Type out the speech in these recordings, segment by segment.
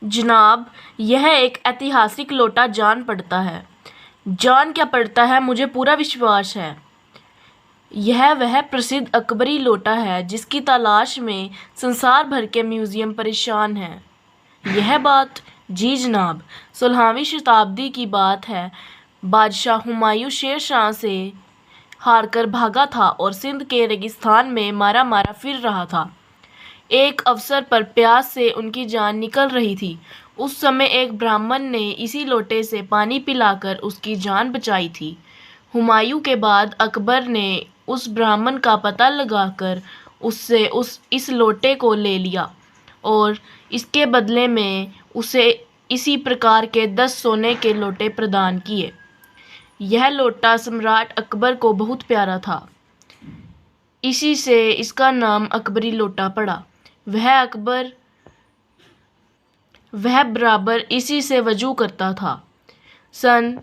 जनाब, यह एक ऐतिहासिक लोटा जान पड़ता है। जान क्या पड़ता है, मुझे पूरा विश्वास है। यह वह प्रसिद्ध अकबरी लोटा है जिसकी तलाश में संसार भर के म्यूजियम परेशान हैं। यह बात? जी जनाब, 16वीं शताब्दी की बात है। बादशाह हुमायूं शेर शाह से हारकर भागा था और सिंध के रेगिस्तान में मारा मारा फिर रहा था। एक अवसर पर प्यास से उनकी जान निकल रही थी। उस समय एक ब्राह्मण ने इसी लोटे से पानी पिलाकर उसकी जान बचाई थी। हुमायूं के बाद अकबर ने उस ब्राह्मण का पता लगाकर उससे इस लोटे को ले लिया और इसके बदले में उसे इसी प्रकार के 10 सोने के लोटे प्रदान किए। यह लोटा सम्राट अकबर को बहुत प्यारा था, इसी से इसका नाम अकबरी लोटा पड़ा। वह बराबर इसी से वजू करता था। सन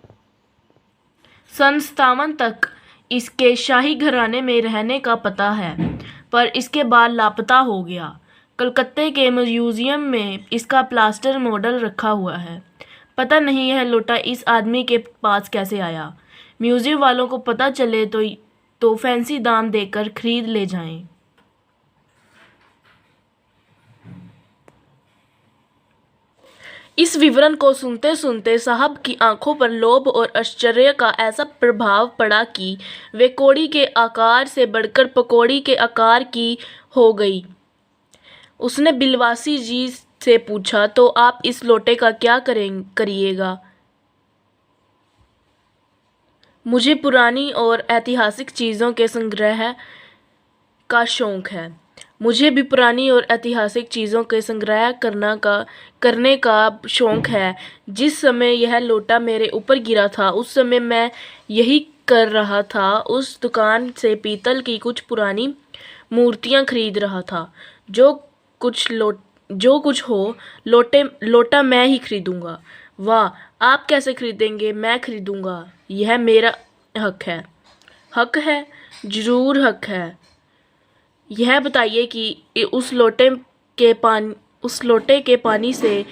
57 तक इसके शाही घराने में रहने का पता है, पर इसके बाद लापता हो गया। कलकत्ते के म्यूजियम में इसका प्लास्टर मॉडल रखा हुआ है। पता नहीं यह लोटा इस आदमी के पास कैसे आया। म्यूजियम वालों को पता चले तो फैंसी दाम देकर खरीद ले जाएं। इस विवरण को सुनते सुनते साहब की आंखों पर लोभ और आश्चर्य का ऐसा प्रभाव पड़ा कि वे कौड़ी के आकार से बढ़कर पकौड़ी के आकार की हो गई। उसने बिलवासी जी से पूछा, तो आप इस लोटे का क्या करिएगा? मुझे पुरानी और ऐतिहासिक चीज़ों के संग्रह का शौक है। मुझे भी पुरानी और ऐतिहासिक चीज़ों के संग्रह करने का शौक है। जिस समय यह लोटा मेरे ऊपर गिरा था उस समय मैं यही कर रहा था। उस दुकान से पीतल की कुछ पुरानी मूर्तियाँ खरीद रहा था। जो कुछ हो, लोटा मैं ही खरीदूंगा। वाह, आप कैसे खरीदेंगे? मैं खरीदूंगा। यह मेरा हक है। हक है? जरूर हक है। यह बताइए कि उस लोटे के पानी से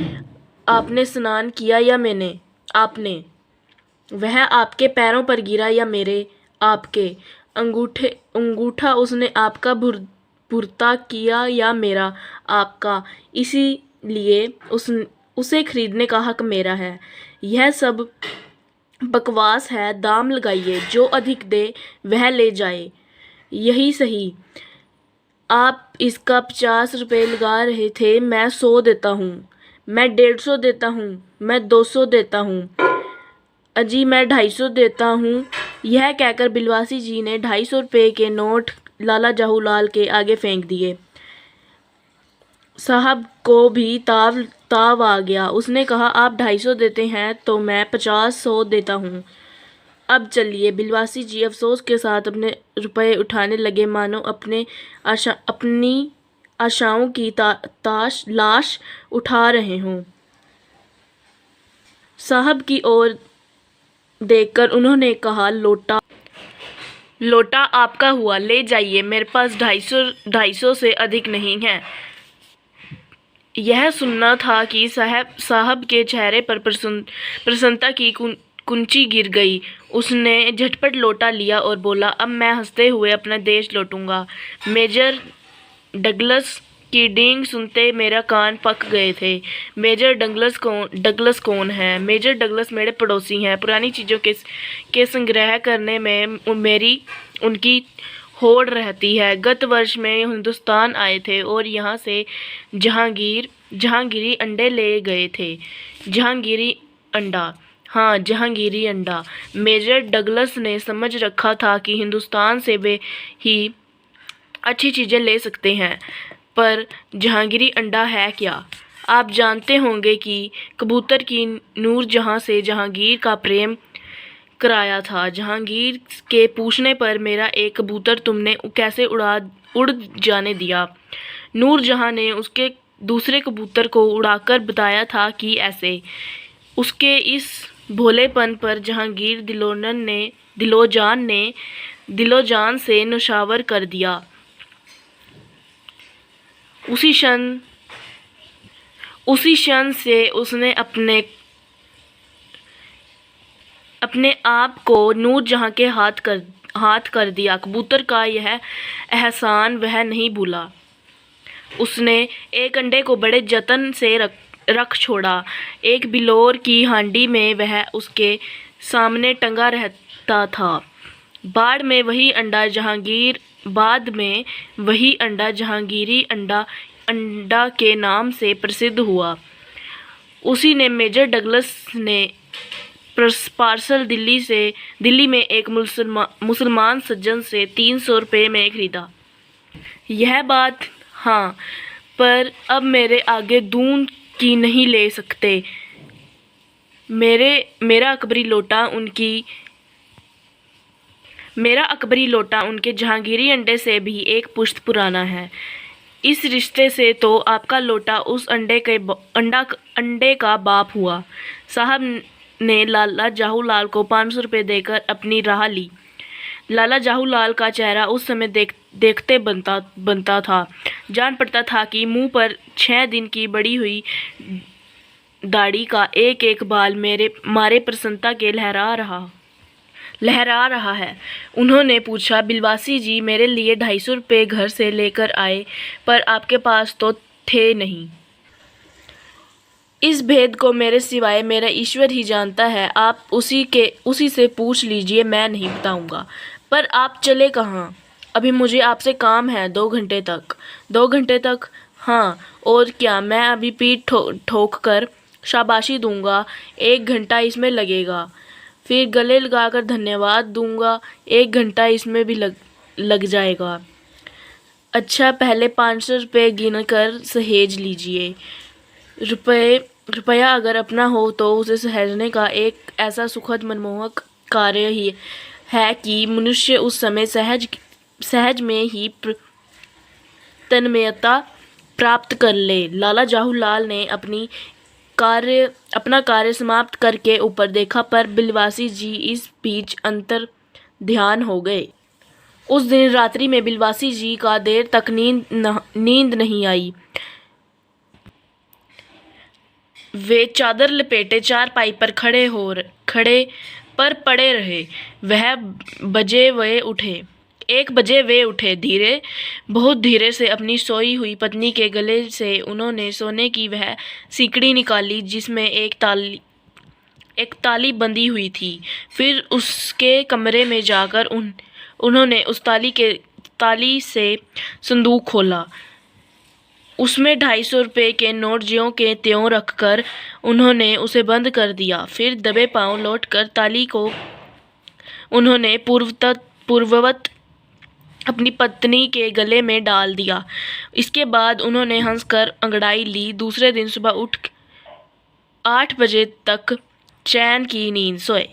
आपने स्नान किया या मैंने? आपने। वह आपके पैरों पर गिरा या मेरे? आपके। अंगूठा उसने आपका भुरता किया या मेरा? आपका। इसीलिए उसे खरीदने का हक मेरा है। यह सब बकवास है। दाम लगाइए, जो अधिक दे वह ले जाए। यही सही। आप इसका 50 रुपये लगा रहे थे। मैं 100 देता हूँ। मैं 150 देता हूँ। मैं 200 देता हूँ। अजी, मैं 250 देता हूँ। यह कहकर बिलवासी जी ने 250 रुपये के नोट लाला जहूलाल के आगे फेंक दिए। साहब को भी ताव आ गया। उसने कहा, आप 250 देते हैं तो मैं 50-100 देता हूँ। अब चलिए। बिलवासी जी अफसोस के साथ अपने रुपए उठाने लगे, मानो अपनी आशाओं की लाश उठा रहे हों। साहब की ओर देखकर उन्होंने कहा, लोटा आपका हुआ, ले जाइए। मेरे पास 250 से अधिक नहीं है। यह सुनना था कि साहब के चेहरे पर प्रसन्नता की कुंची गिर गई। उसने झटपट लोटा लिया और बोला, अब मैं हंसते हुए अपना देश लौटूंगा। मेजर डगलस की डींग सुनते मेरा कान पक गए थे। मेजर डगलस कौन है? मेजर डगलस मेरे पड़ोसी हैं। पुरानी चीज़ों के संग्रह करने में उनकी होड़ रहती है। गत वर्ष में हिंदुस्तान आए थे और यहाँ से जहांगीरी अंडे ले गए थे। जहांगीरी अंडा? हाँ, जहांगीरी अंडा। मेजर डगलस ने समझ रखा था कि हिंदुस्तान से वे ही अच्छी चीज़ें ले सकते हैं, पर जहांगीरी अंडा है क्या? आप जानते होंगे कि कबूतर की नूरजहां से जहांगीर का प्रेम कराया था। जहांगीर के पूछने पर मेरा एक कबूतर तुमने कैसे उड़ जाने दिया? नूरजहां ने उसके दूसरे कबूतर को उड़ाकर बताया था कि ऐसे। उसके इस भोलेपन पर जहांगीर दिलोजान से नौशावर कर दिया। उसी क्षण से उसने अपने आप को नूरजहां के हाथ कर दिया। कबूतर का यह एहसान वह नहीं भूला। उसने एक अंडे को बड़े जतन से रख छोड़ा। एक बिलोर की हांडी में वह उसके सामने टंगा रहता था। बाद में वही अंडा जहांगीरी अंडा के नाम से प्रसिद्ध हुआ। उसी ने मेजर डगलस ने पार्सल दिल्ली में एक मुसलमान सज्जन से 300 रुपये में खरीदा। यह बात हाँ, पर अब मेरे आगे दून की नहीं ले सकते। मेरा अकबरी लोटा उनके जहांगीरी अंडे से भी एक पुश्त पुराना है। इस रिश्ते से तो आपका लोटा उस अंडे का बाप हुआ। साहब ने लाला जाहूलाल को 500 रुपये देकर अपनी राह ली। लाला जाहूलाल का चेहरा उस समय देखते बनता था। जान पड़ता था कि मुंह पर 6 दिन की बड़ी हुई दाढ़ी का एक एक बाल मारे प्रसन्नता के लहरा रहा है। उन्होंने पूछा, बिलवासी जी मेरे लिए 250 रुपये घर से लेकर आए, पर आपके पास तो थे नहीं। इस भेद को मेरे सिवाय मेरा ईश्वर ही जानता है। आप उसी से पूछ लीजिए, मैं नहीं बताऊंगा। पर आप चले कहाँ? अभी मुझे आपसे काम है 2 घंटे तक। 2 घंटे तक? हाँ, और क्या, मैं अभी पीठ ठोक कर शाबाशी दूंगा, 1 घंटा इसमें लगेगा। फिर गले लगाकर धन्यवाद दूंगा, 1 घंटा इसमें भी लग जाएगा। अच्छा, पहले 500 रुपये गिन कर सहेज लीजिए। रुपया अगर अपना हो तो उसे सहेजने का एक ऐसा सुखद मनमोहक कार्य ही है कि मनुष्य उस समय सहज में ही तन्मयता प्राप्त कर ले। लाला जाहूलाल ने अपना कार्य समाप्त करके ऊपर देखा, पर बिलवासी जी इस बीच अंतर ध्यान हो गए। उस दिन रात्रि में बिलवासी जी का देर तक नींद नहीं आई। वे चादर लपेटे चारपाई पर खड़े पड़े रहे। 1 बजे वे उठे। बहुत धीरे से अपनी सोई हुई पत्नी के गले से उन्होंने सोने की वह सिकड़ी निकाली जिसमें एक ताली बंधी हुई थी। फिर उसके कमरे में जाकर उन्होंने उस ताली से संदूक खोला। उसमें 250 रुपये के नोट ज्यों के त्यों रखकर उन्होंने उसे बंद कर दिया। फिर दबे पांव लौटकर ताली को उन्होंने पूर्ववत अपनी पत्नी के गले में डाल दिया। इसके बाद उन्होंने हंसकर अंगड़ाई ली। दूसरे दिन सुबह उठ 8 बजे तक चैन की नींद सोए।